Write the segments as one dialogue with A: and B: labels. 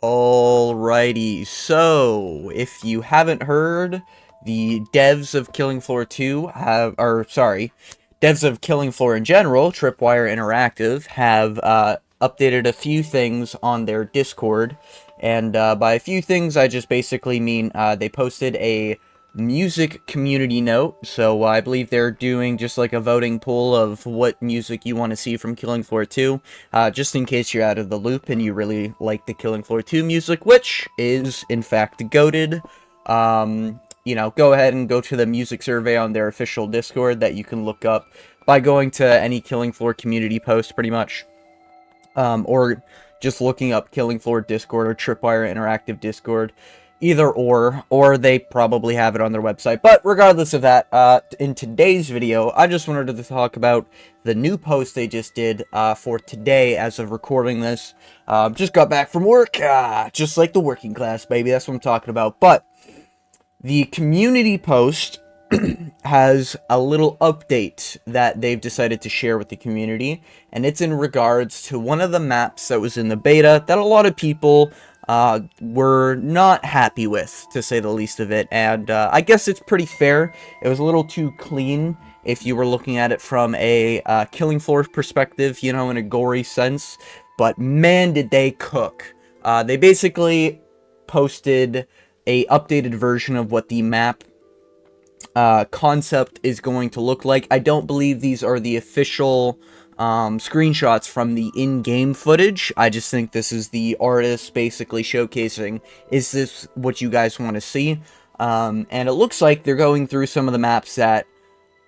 A: Alrighty, so if you haven't heard, the devs of Killing Floor 2 have, or sorry, devs of Killing Floor in general, Tripwire Interactive, have updated a few things on their Discord. And by a few things, I just basically mean they posted a music community note. So I believe they're doing just like a voting poll of what music you want to see from Killing Floor 2. Just in case you're out of the loop and you really like the Killing Floor 2 music, which is, in fact, goated. Go ahead and go to the music survey on their official Discord that you can look up by going to any Killing Floor community post, pretty much. Or just looking up Killing Floor Discord or Tripwire Interactive Discord. Either or they probably have it on their website. But regardless of that, in today's video, I just wanted to talk about the new post they just did for today as of recording this. Just got back from work, just like the working class, baby, that's what I'm talking about. But the community post has a little update that they've decided to share with the community, and it's in regards to one of the maps that was in the beta that a lot of people were not happy with, to say the least of it, and I guess it's pretty fair. It was a little too clean if you were looking at it from a Killing Floor perspective, you know, in a gory sense, but man did they cook. They basically posted a updated version of what the map concept is going to look like. I don't believe these are the official screenshots from the in-game footage. I just think this is the artist basically showcasing, is this what you guys want to see? And it looks like they're going through some of the maps that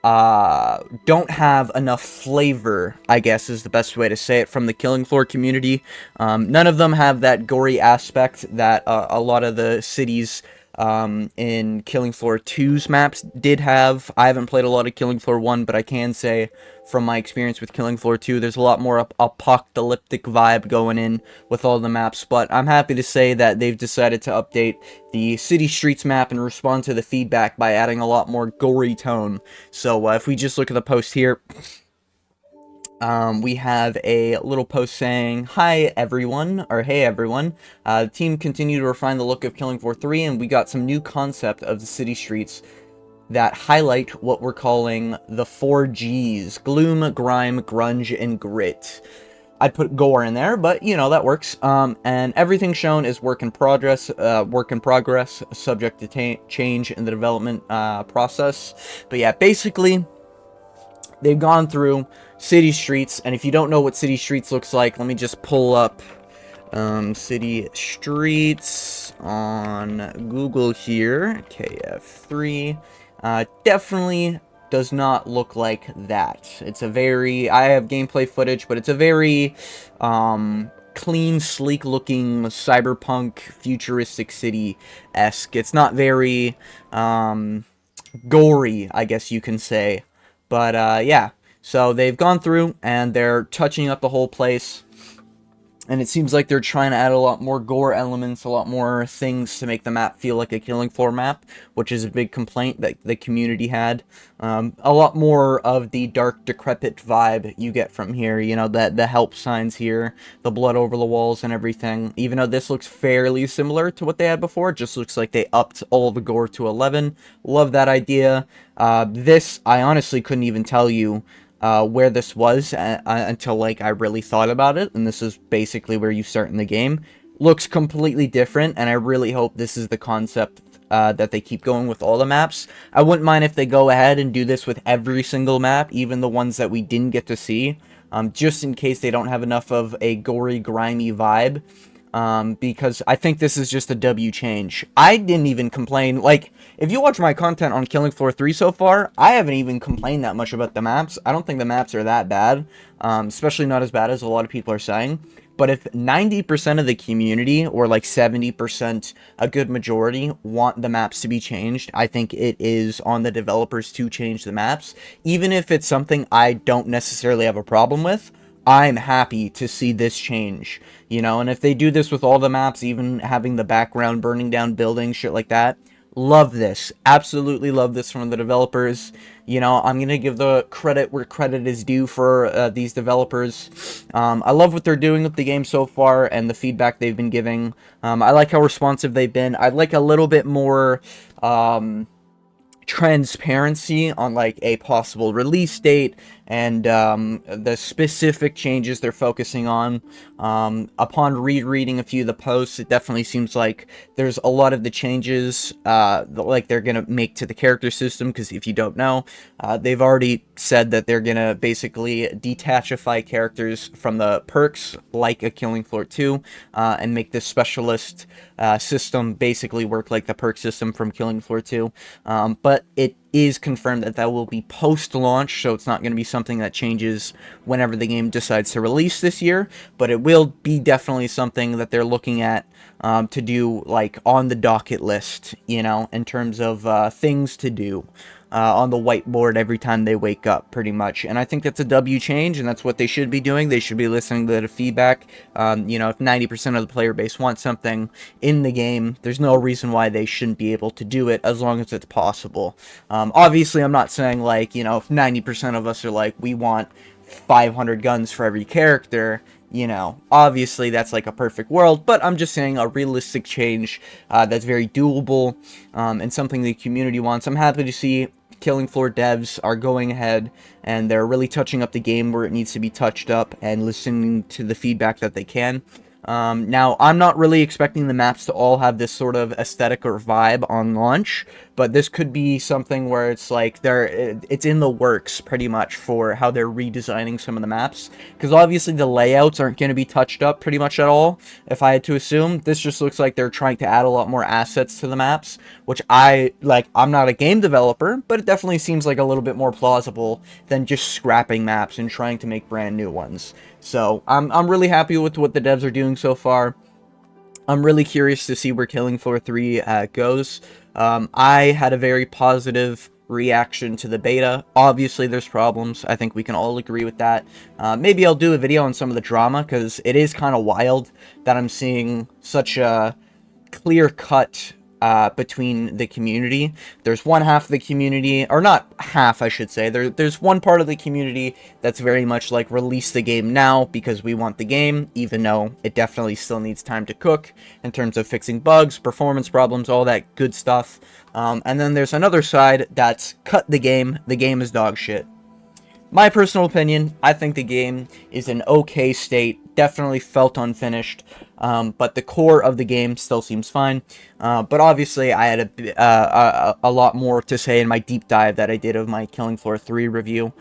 A: don't have enough flavor, I guess is the best way to say it, from the Killing Floor community. None of them have that gory aspect that a lot of the cities in Killing Floor 2's maps did have. I haven't played a lot of Killing Floor 1, but I can say from my experience with Killing Floor 2, there's a lot more apocalyptic vibe going in with all the maps, but I'm happy to say that they've decided to update the City Streets map and respond to the feedback by adding a lot more gory tone. So if we just look at the post here, we have a little post saying, "Hi everyone," or "Hey everyone. The team continued to refine the look of Killing Floor 3, and we got some new concept of the city streets that highlight what we're calling the 4Gs: gloom, grime, grunge, and grit." I'd put gore in there, but you know, that works. And everything shown is work in progress, subject to change in the development process. But yeah, basically, they've gone through city streets, and if you don't know what city streets looks like, let me just pull up city streets on Google here. KF3. Definitely does not look like that. It's a very, I have gameplay footage, but it's a very clean, sleek looking cyberpunk futuristic city-esque. It's not very gory, I guess you can say. But yeah, so they've gone through and they're touching up the whole place. And it seems like they're trying to add a lot more gore elements, a lot more things to make the map feel like a Killing Floor map, which is a big complaint that the community had. A lot more of the dark, decrepit vibe you get from here, you know, the help signs here, the blood over the walls and everything. Even though this looks fairly similar to what they had before, it just looks like they upped all the gore to 11. Love that idea. This, I honestly couldn't even tell you where this was until, like, I really thought about it, and this is basically where you start in the game. Looks completely different, and I really hope this is the concept that they keep going with all the maps. I wouldn't mind if they go ahead and do this with every single map, even the ones that we didn't get to see, just in case they don't have enough of a gory, grimy vibe. Because I think this is just a W change. I didn't even complain. Like, if you watch my content on Killing Floor 3 so far, I haven't even complained that much about the maps. I don't think the maps are that bad, especially not as bad as a lot of people are saying. But if 90% of the community, or like 70%, a good majority, want the maps to be changed, I think it is on the developers to change the maps. Even if it's something I don't necessarily have a problem with, I'm happy to see this change, you know, and if they do this with all the maps, even having the background burning down buildings, shit like that, Love this. Absolutely love this from the developers. You know, I'm going to give the credit where credit is due for these developers. I love what they're doing with the game so far and the feedback they've been giving. I like how responsive they've been. I'd like a little bit more transparency on like a possible release date and the specific changes they're focusing on. Upon rereading a few of the posts, it definitely seems like there's a lot of the changes like they're gonna make to the character system, because if you don't know, they've already said that they're gonna basically detachify characters from the perks like a Killing Floor 2 and make this specialist system basically work like the perk system from Killing Floor 2. But it is confirmed that that will be post-launch, so it's not going to be something that changes whenever the game decides to release this year, but it will be definitely something that they're looking at to do, like, on the docket list, you know, in terms of things to do. On the whiteboard every time they wake up, pretty much. And I think that's a W change, and that's what they should be doing. They should be listening to the feedback. You know, if 90% of the player base wants something in the game, there's no reason why they shouldn't be able to do it, as long as it's possible. Obviously, I'm not saying, like, you know, if 90% of us are like, we want 500 guns for every character, you know, obviously that's like a perfect world, but I'm just saying a realistic change that's very doable and something the community wants. I'm happy to see Killing Floor devs are going ahead and they're really touching up the game where it needs to be touched up and listening to the feedback that they can. Now, I'm not really expecting the maps to all have this sort of aesthetic or vibe on launch, but this could be something where it's like it's in the works pretty much for how they're redesigning some of the maps, because obviously the layouts aren't going to be touched up pretty much at all, if I had to assume. This just looks like they're trying to add a lot more assets to the maps, which I'm not a game developer, but it definitely seems like a little bit more plausible than just scrapping maps and trying to make brand new ones. So I'm really happy with what the devs are doing so far. I'm really curious to see where Killing Floor 3 goes. I had a very positive reaction to the beta. Obviously, there's problems. I think we can all agree with that. Maybe I'll do a video on some of the drama, because it is kind of wild that I'm seeing such a clear-cut between the community. There's one half of the community, or not half, I should say. There's one part of the community that's very much like, release the game now because we want the game, even though it definitely still needs time to cook in terms of fixing bugs, performance problems, all that good stuff. And then there's another side that's cut the game is dog shit. My personal opinion, I think the game is in okay state, definitely felt unfinished, but the core of the game still seems fine. But obviously, I had a lot more to say in my deep dive that I did of my Killing Floor 3 review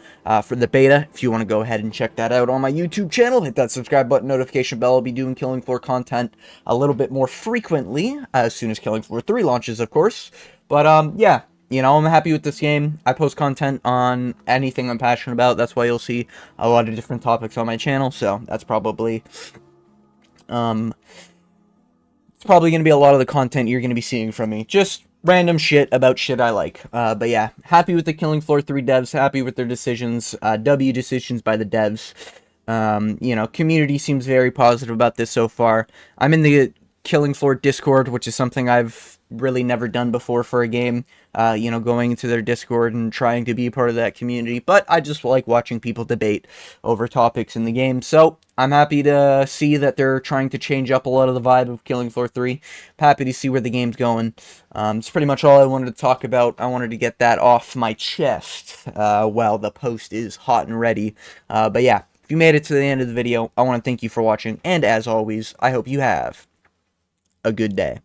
A: for the beta. If you want to go ahead and check that out on my YouTube channel, hit that subscribe button, notification bell. I'll be doing Killing Floor content a little bit more frequently, as soon as Killing Floor 3 launches, of course. But, yeah. You know, I'm happy with this game. I post content on anything I'm passionate about. That's why you'll see a lot of different topics on my channel. So that's probably, it's probably going to be a lot of the content you're going to be seeing from me. Just random shit about shit I like. But yeah, happy with the Killing Floor 3 devs. Happy with their decisions. W decisions by the devs. You know, community seems very positive about this so far. I'm in the Killing Floor Discord, which is something I've really never done before for a game. You know, going into their Discord and trying to be part of that community, but I just like watching people debate over topics in the game, so I'm happy to see that they're trying to change up a lot of the vibe of Killing Floor 3. I'm happy to see where the game's going. It's pretty much all I wanted to talk about. I wanted to get that off my chest while the post is hot and ready. But yeah, if you made it to the end of the video, I want to thank you for watching, and as always, I hope you have a good day.